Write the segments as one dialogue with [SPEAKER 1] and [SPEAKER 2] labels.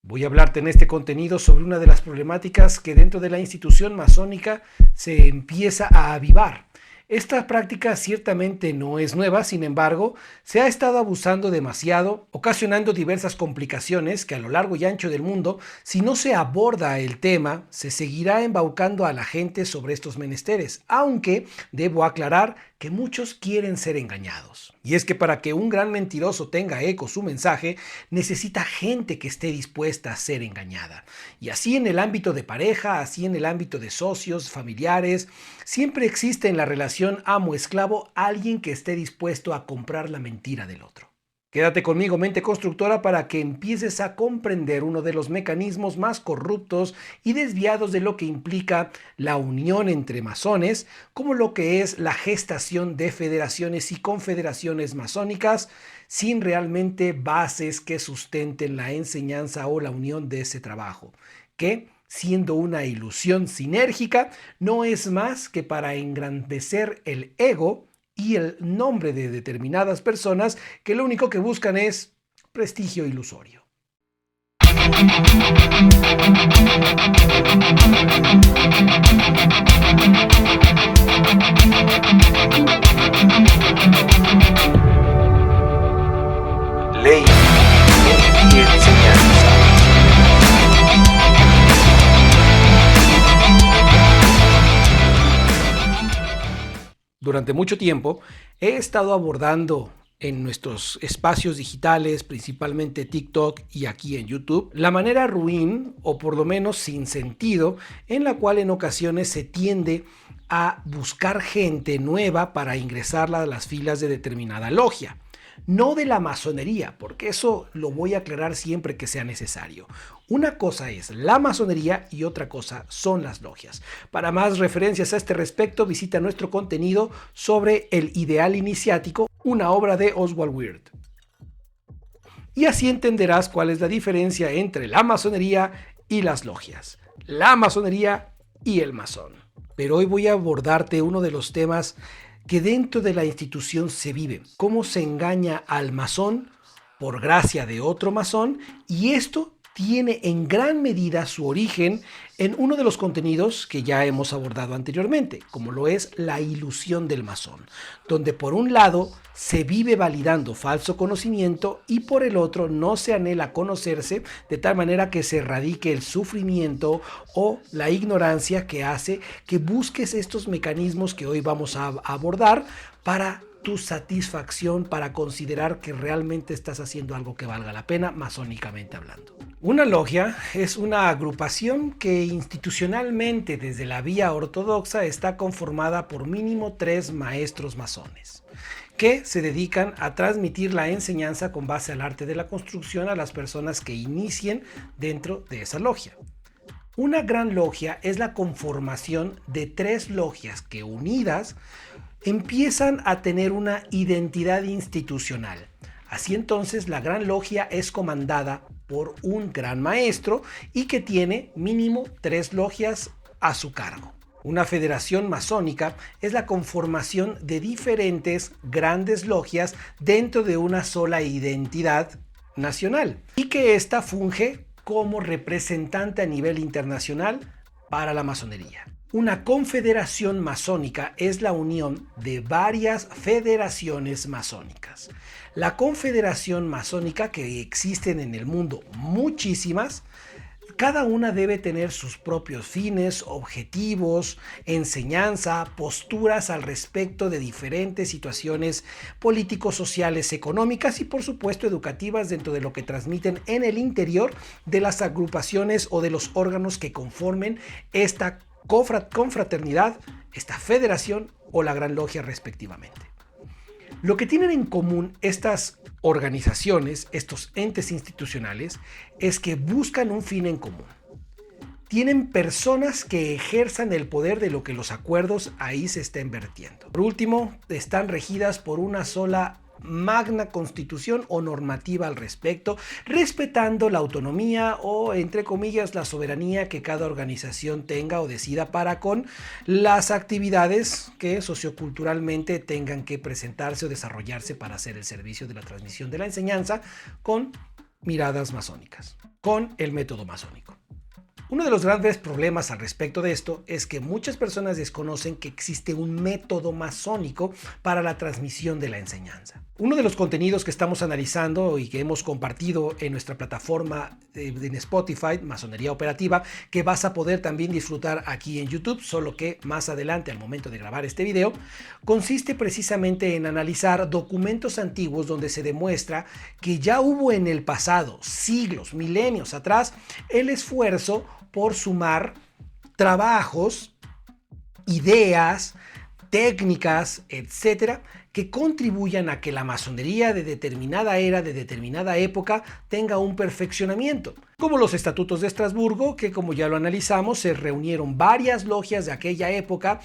[SPEAKER 1] Voy a hablarte en este contenido sobre una de las problemáticas que dentro de la institución masónica se empieza a avivar. Esta práctica ciertamente no es nueva, sin embargo, se ha estado abusando demasiado, ocasionando diversas complicaciones que a lo largo y ancho del mundo, si no se aborda el tema, se seguirá embaucando a la gente sobre estos menesteres, aunque debo aclarar que muchos quieren ser engañados. Y es que para que un gran mentiroso tenga eco su mensaje, necesita gente que esté dispuesta a ser engañada. Y así en el ámbito de pareja, así en el ámbito de socios, familiares, siempre existe en la relación amo-esclavo alguien que esté dispuesto a comprar la mentira del otro. Quédate conmigo, mente constructora, para que empieces a comprender uno de los mecanismos más corruptos y desviados de lo que implica la unión entre masones, como lo que es la gestación de federaciones y confederaciones masónicas, sin realmente bases que sustenten la enseñanza o la unión de ese trabajo, que, siendo una ilusión sinérgica, no es más que para engrandecer el ego y el nombre de determinadas personas que lo único que buscan es prestigio ilusorio. Ley y enseñanza. Durante mucho tiempo he estado abordando en nuestros espacios digitales, principalmente TikTok y aquí en YouTube, la manera ruin o por lo menos sin sentido en la cual en ocasiones se tiende a buscar gente nueva para ingresarla a las filas de determinada logia. No de la masonería, porque eso lo voy a aclarar siempre que sea necesario. Una cosa es la masonería y otra cosa son las logias. Para más referencias a este respecto, visita nuestro contenido sobre el ideal iniciático, una obra de Oswald Wirth. Y así entenderás cuál es la diferencia entre la masonería y las logias, la masonería y el masón. Pero hoy voy a abordarte uno de los temas que dentro de la institución se vive, cómo se engaña al masón por gracia de otro masón, y esto tiene en gran medida su origen en uno de los contenidos que ya hemos abordado anteriormente, como lo es la ilusión del masón, donde por un lado se vive validando falso conocimiento y por el otro no se anhela conocerse, de tal manera que se erradique el sufrimiento o la ignorancia que hace que busques estos mecanismos que hoy vamos a abordar para tu satisfacción, para considerar que realmente estás haciendo algo que valga la pena, masónicamente hablando. Una logia es una agrupación que institucionalmente desde la vía ortodoxa está conformada por mínimo 3 maestros masones, que se dedican a transmitir la enseñanza con base al arte de la construcción a las personas que inicien dentro de esa logia. Una gran logia es la conformación de 3 logias que unidas empiezan a tener una identidad institucional. Así entonces la gran logia es comandada por un gran maestro y que tiene mínimo 3 logias a su cargo. Una federación masónica es la conformación de diferentes grandes logias dentro de una sola identidad nacional y que ésta funge como representante a nivel internacional para la masonería. Una confederación masónica es la unión de varias federaciones masónicas. La confederación masónica, que existen en el mundo muchísimas, cada una debe tener sus propios fines, objetivos, enseñanza, posturas al respecto de diferentes situaciones políticos, sociales, económicas y por supuesto educativas dentro de lo que transmiten en el interior de las agrupaciones o de los órganos que conformen esta confraternidad, esta federación o la gran logia respectivamente. Lo que tienen en común estas organizaciones, estos entes institucionales, es que buscan un fin en común. Tienen personas que ejerzan el poder de lo que los acuerdos ahí se estén vertiendo. Por último, están regidas por una sola magna constitución o normativa al respecto, respetando la autonomía o, entre comillas, la soberanía que cada organización tenga o decida para con las actividades que socioculturalmente tengan que presentarse o desarrollarse para hacer el servicio de la transmisión de la enseñanza con miradas masónicas con el método masónico. Uno de los grandes problemas al respecto de esto es que muchas personas desconocen que existe un método masónico para la transmisión de la enseñanza. Uno de los contenidos que estamos analizando y que hemos compartido en nuestra plataforma en Spotify, Masonería Operativa, que vas a poder también disfrutar aquí en YouTube, solo que más adelante, al momento de grabar este video, consiste precisamente en analizar documentos antiguos donde se demuestra que ya hubo en el pasado, siglos, milenios atrás, el esfuerzo por sumar trabajos, ideas, técnicas, etcétera, que contribuyan a que la masonería de determinada era, de determinada época, tenga un perfeccionamiento. Como los estatutos de Estrasburgo, que como ya lo analizamos, se reunieron varias logias de aquella época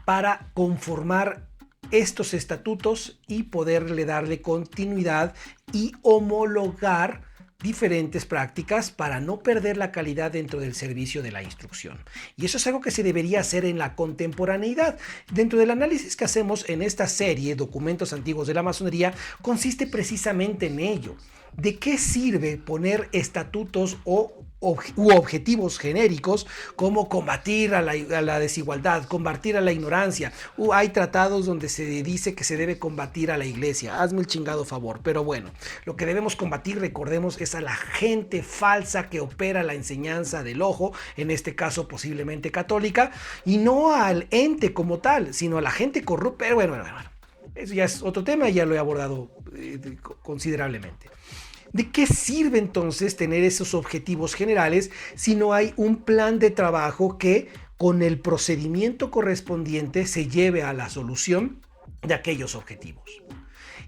[SPEAKER 1] para conformar estos estatutos y poderle darle continuidad y homologar diferentes prácticas para no perder la calidad dentro del servicio de la instrucción. Y eso es algo que se debería hacer en la contemporaneidad. Dentro del análisis que hacemos en esta serie, Documentos Antiguos de la Masonería, consiste precisamente en ello. ¿De qué sirve poner estatutos u objetivos genéricos como combatir a la desigualdad, combatir a la ignorancia? Hay tratados donde se dice que se debe combatir a la iglesia. Hazme el chingado favor. Pero bueno, lo que debemos combatir, recordemos, es a la gente falsa que opera la enseñanza del ojo, en este caso posiblemente católica, y no al ente como tal, sino a la gente corrupta. Pero bueno. Eso ya es otro tema y ya lo he abordado considerablemente. ¿De qué sirve entonces tener esos objetivos generales si no hay un plan de trabajo que con el procedimiento correspondiente se lleve a la solución de aquellos objetivos?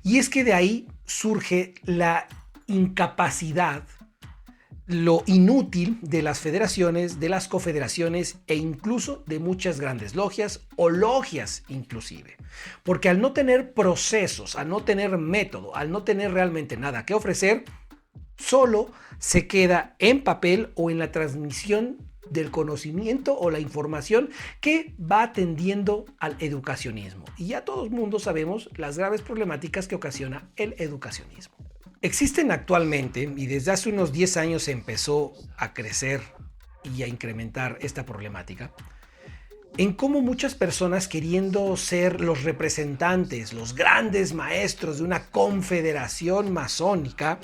[SPEAKER 1] Y es que de ahí surge la incapacidad, lo inútil de las federaciones, de las confederaciones e incluso de muchas grandes logias o logias inclusive. Porque al no tener procesos, al no tener método, al no tener realmente nada que ofrecer, solo se queda en papel o en la transmisión del conocimiento o la información que va tendiendo al educacionismo. Y ya todo el mundo sabemos las graves problemáticas que ocasiona el educacionismo. Existen actualmente, y desde hace unos 10 años se empezó a crecer y a incrementar esta problemática, en cómo muchas personas, queriendo ser los representantes, los grandes maestros de una confederación masónica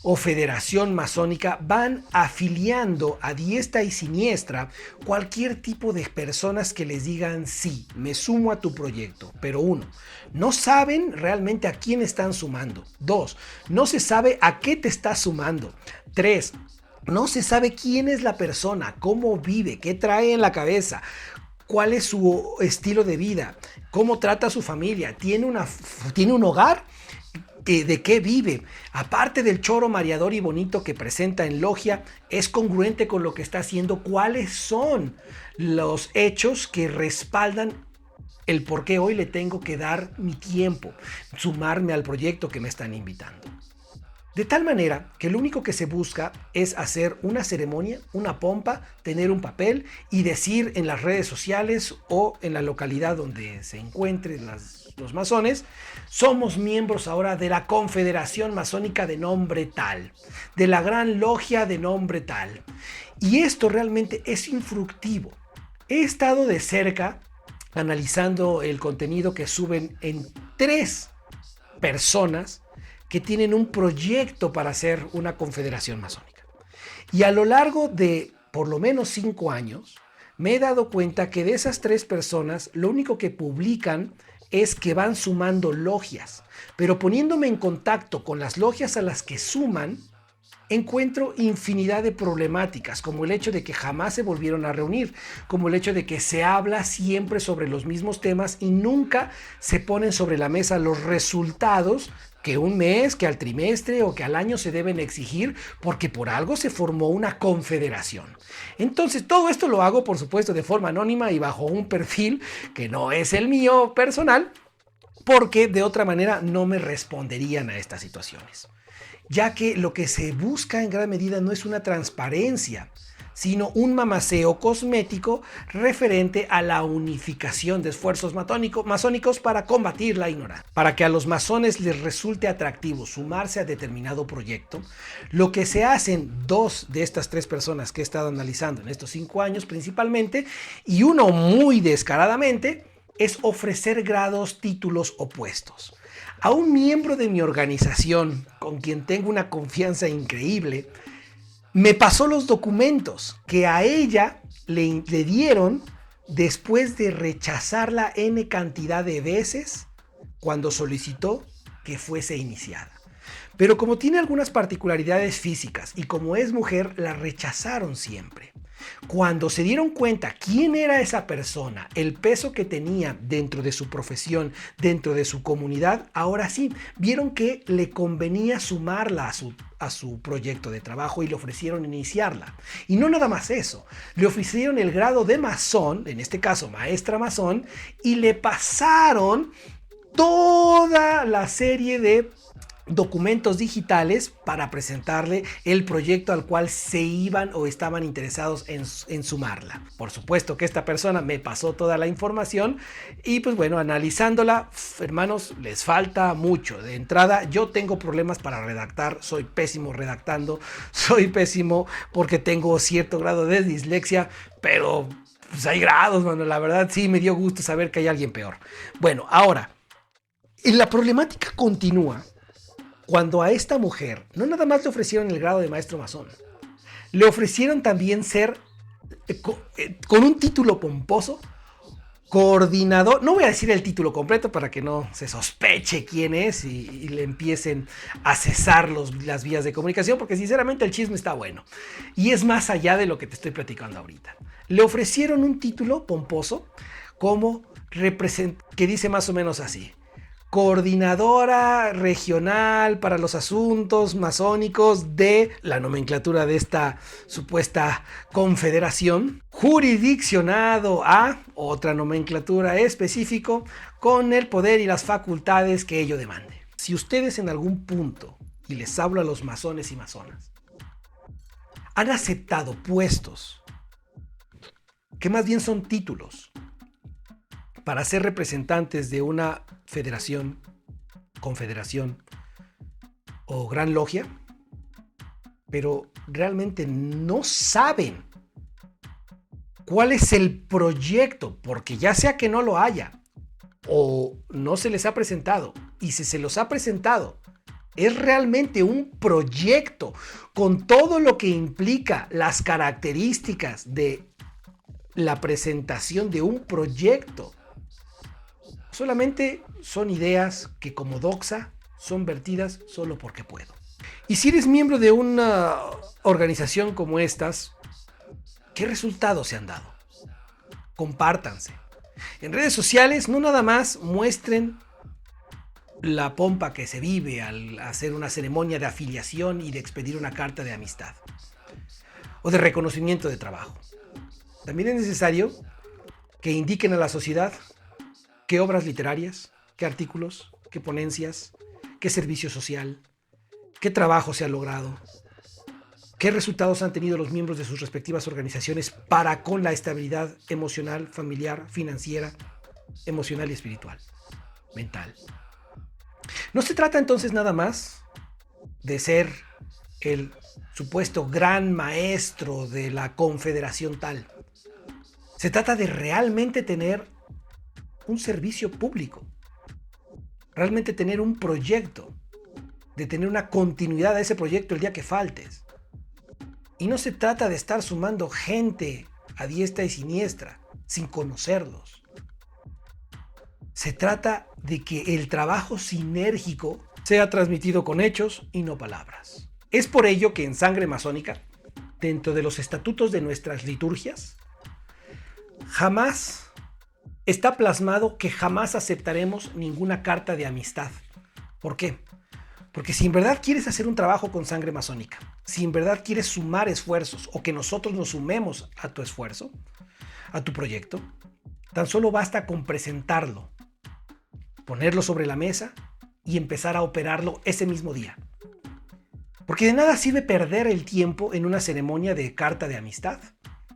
[SPEAKER 1] o federación masónica, van afiliando a diestra y siniestra cualquier tipo de personas que les digan sí, me sumo a tu proyecto. Pero uno, no saben realmente a quién están sumando. Dos, no se sabe a qué te estás sumando. Tres, no se sabe quién es la persona, cómo vive, qué trae en la cabeza, cuál es su estilo de vida, cómo trata a su familia, tiene un hogar, de qué vive. Aparte del choro mareador y bonito que presenta en logia, es congruente con lo que está haciendo. ¿Cuáles son los hechos que respaldan el por qué hoy le tengo que dar mi tiempo, sumarme al proyecto que me están invitando? De tal manera que lo único que se busca es hacer una ceremonia, una pompa, tener un papel y decir en las redes sociales o en la localidad donde se encuentren los masones: somos miembros ahora de la Confederación Masónica de nombre tal, de la Gran Logia de nombre tal. Y esto realmente es infructivo. He estado de cerca analizando el contenido que suben en 3 personas que tienen un proyecto para hacer una confederación masónica. Y a lo largo de por lo menos 5 años, me he dado cuenta que de esas 3 personas, lo único que publican es que van sumando logias. Pero poniéndome en contacto con las logias a las que suman, encuentro infinidad de problemáticas, como el hecho de que jamás se volvieron a reunir, como el hecho de que se habla siempre sobre los mismos temas y nunca se ponen sobre la mesa los resultados que un mes, que al trimestre o que al año se deben exigir, porque por algo se formó una confederación. Entonces, todo esto lo hago, por supuesto, de forma anónima y bajo un perfil que no es el mío personal, porque de otra manera no me responderían a estas situaciones. Ya que lo que se busca en gran medida no es una transparencia, sino un mamaceo cosmético referente a la unificación de esfuerzos masónicos para combatir la ignorancia. Para que a los masones les resulte atractivo sumarse a determinado proyecto, lo que se hacen dos de estas tres personas que he estado analizando en estos 5 años principalmente, y uno muy descaradamente, es ofrecer grados, títulos o puestos. A un miembro de mi organización, con quien tengo una confianza increíble, me pasó los documentos que a ella le dieron después de rechazarla N cantidad de veces cuando solicitó que fuese iniciada. Pero como tiene algunas particularidades físicas y como es mujer, la rechazaron siempre. Cuando se dieron cuenta quién era esa persona, el peso que tenía dentro de su profesión, dentro de su comunidad, ahora sí, vieron que le convenía sumarla a su proyecto de trabajo y le ofrecieron iniciarla. Y no nada más eso, le ofrecieron el grado de masón, en este caso maestra masón, y le pasaron toda la serie de documentos digitales para presentarle el proyecto al cual se iban o estaban interesados en sumarla. Por supuesto que esta persona me pasó toda la información y pues bueno, analizándola, hermanos, les falta mucho. De entrada, yo tengo problemas para redactar, soy pésimo redactando, soy pésimo porque tengo cierto grado de dislexia, pero pues hay grados, mano. La verdad sí me dio gusto saber que hay alguien peor. Bueno, ahora, la problemática continúa cuando a esta mujer no nada más le ofrecieron el grado de maestro masón, le ofrecieron también ser, con un título pomposo, coordinador. No voy a decir el título completo para que no se sospeche quién es y le empiecen a cesar las vías de comunicación, porque sinceramente el chisme está bueno y es más allá de lo que te estoy platicando ahorita. Le ofrecieron un título pomposo como que dice más o menos así: coordinadora regional para los asuntos masónicos de la nomenclatura de esta supuesta confederación, jurisdiccionado a otra nomenclatura específico con el poder y las facultades que ello demande. Si ustedes en algún punto, y les hablo a los masones y masonas, han aceptado puestos que más bien son títulos para ser representantes de una federación, confederación o gran logia, pero realmente no saben cuál es el proyecto, porque ya sea que no lo haya o no se les ha presentado, y si se los ha presentado, es realmente un proyecto con todo lo que implica las características de la presentación de un proyecto. Solamente son ideas que, como doxa, son vertidas solo porque puedo. Y si eres miembro de una organización como estas, ¿qué resultados se han dado? Compártanse. En redes sociales no nada más muestren la pompa que se vive al hacer una ceremonia de afiliación y de expedir una carta de amistad o de reconocimiento de trabajo. También es necesario que indiquen a la sociedad qué obras literarias, qué artículos, qué ponencias, qué servicio social, qué trabajo se ha logrado, qué resultados han tenido los miembros de sus respectivas organizaciones para con la estabilidad emocional, familiar, financiera, emocional y espiritual, mental. No se trata entonces nada más de ser el supuesto gran maestro de la confederación tal. Se trata de realmente tener un servicio público, realmente tener un proyecto, de tener una continuidad a ese proyecto el día que faltes. Y no se trata de estar sumando gente a diestra y siniestra sin conocerlos. Se trata de que el trabajo sinérgico sea transmitido con hechos y no palabras. Es por ello que en Sangre Masónica, dentro de los estatutos de nuestras liturgias, jamás está plasmado que jamás aceptaremos ninguna carta de amistad. ¿Por qué? Porque si en verdad quieres hacer un trabajo con Sangre Masónica, si en verdad quieres sumar esfuerzos o que nosotros nos sumemos a tu esfuerzo, a tu proyecto, tan solo basta con presentarlo, ponerlo sobre la mesa y empezar a operarlo ese mismo día. Porque de nada sirve perder el tiempo en una ceremonia de carta de amistad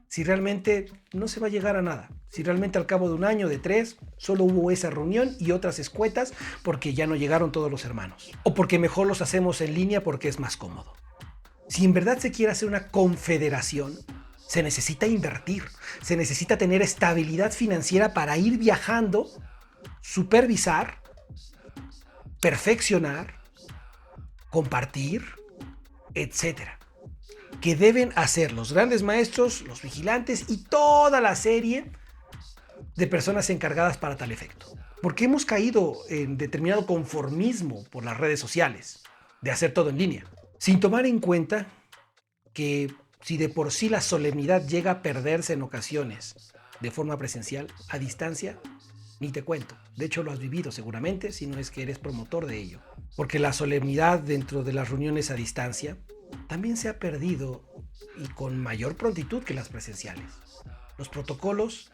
[SPEAKER 1] si realmente no se va a llegar a nada. Si realmente al cabo de un año, de 3, solo hubo esa reunión y otras escuetas porque ya no llegaron todos los hermanos. O porque mejor los hacemos en línea porque es más cómodo. Si en verdad se quiere hacer una confederación, se necesita invertir, se necesita tener estabilidad financiera para ir viajando, supervisar, perfeccionar, compartir, etcétera. Que deben hacer los grandes maestros, los vigilantes y toda la serie de personas encargadas para tal efecto. Porque hemos caído en determinado conformismo por las redes sociales, de hacer todo en línea, sin tomar en cuenta que si de por sí la solemnidad llega a perderse en ocasiones de forma presencial, a distancia, ni te cuento. De hecho, lo has vivido seguramente, si no es que eres promotor de ello. Porque la solemnidad dentro de las reuniones a distancia también se ha perdido y con mayor prontitud que las presenciales. Los protocolos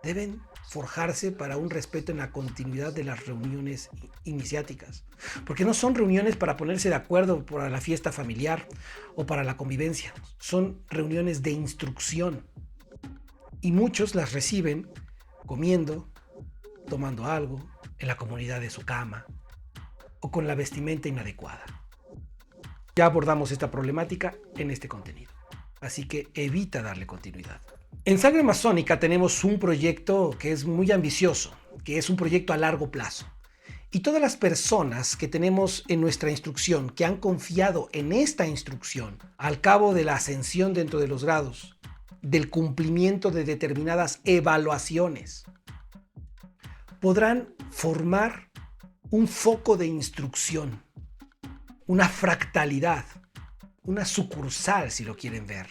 [SPEAKER 1] deben forjarse para un respeto en la continuidad de las reuniones iniciáticas, porque no son reuniones para ponerse de acuerdo para la fiesta familiar o para la convivencia, son reuniones de instrucción y muchos las reciben comiendo, tomando algo, en la comodidad de su cama o con la vestimenta inadecuada. Ya abordamos esta problemática en este contenido, así que evita darle continuidad. En Sangre Masónica tenemos un proyecto que es muy ambicioso, que es un proyecto a largo plazo. Y todas las personas que tenemos en nuestra instrucción, que han confiado en esta instrucción, al cabo de la ascensión dentro de los grados, del cumplimiento de determinadas evaluaciones, podrán formar un foco de instrucción, una fractalidad, una sucursal, si lo quieren ver,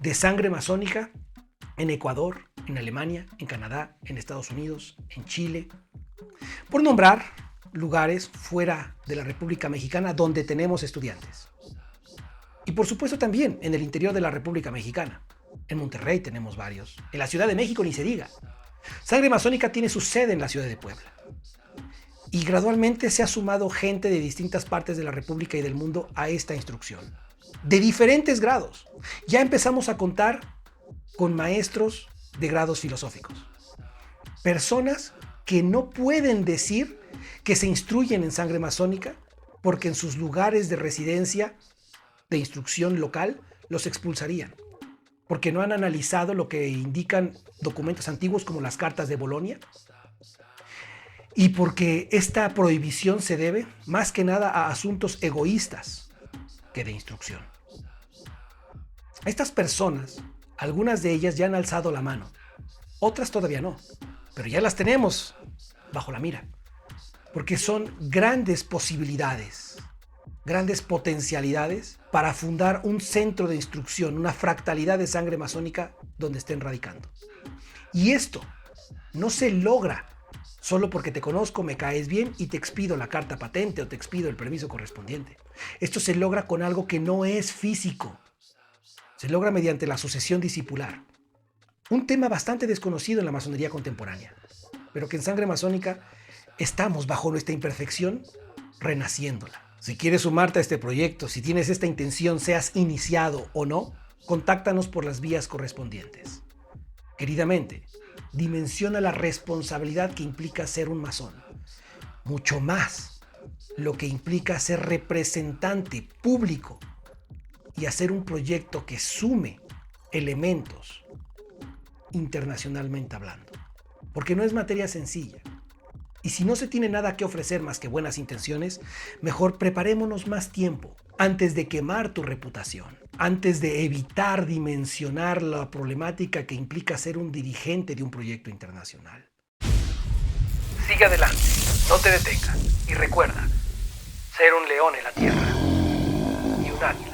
[SPEAKER 1] de Sangre Masónica en Ecuador, en Alemania, en Canadá, en Estados Unidos, en Chile, por nombrar lugares fuera de la República Mexicana donde tenemos estudiantes. Y por supuesto también en el interior de la República Mexicana. En Monterrey tenemos varios, en la Ciudad de México ni se diga. Sangre Masónica tiene su sede en la ciudad de Puebla. Y gradualmente se ha sumado gente de distintas partes de la República y del mundo a esta instrucción, de diferentes grados. Ya empezamos a contar con maestros de grados filosóficos, personas que no pueden decir que se instruyen en Sangre Masónica porque en sus lugares de residencia de instrucción local los expulsarían, porque no han analizado lo que indican documentos antiguos como las cartas de Bolonia, y porque esta prohibición se debe más que nada a asuntos egoístas que de instrucción. Estas personas, algunas de ellas ya han alzado la mano, otras todavía no, pero ya las tenemos bajo la mira, porque son grandes posibilidades, grandes potencialidades para fundar un centro de instrucción, una fractalidad de Sangre Masónica donde estén radicando. Y esto no se logra solo porque te conozco, me caes bien y te expido la carta patente o te expido el permiso correspondiente. Esto se logra con algo que no es físico. Se logra mediante la sucesión discipular. Un tema bastante desconocido en la masonería contemporánea, pero que en Sangre Masónica estamos bajo nuestra imperfección renaciéndola. Si quieres sumarte a este proyecto, si tienes esta intención, seas iniciado o no, contáctanos por las vías correspondientes. Queridamente, dimensiona la responsabilidad que implica ser un masón. Mucho más lo que implica ser representante público y hacer un proyecto que sume elementos internacionalmente hablando. Porque no es materia sencilla. Y si no se tiene nada que ofrecer más que buenas intenciones, mejor preparémonos más tiempo antes de quemar tu reputación, antes de evitar dimensionar la problemática que implica ser un dirigente de un proyecto internacional. Sigue adelante, no te detengas y recuerda, ser un león en la tierra y un águila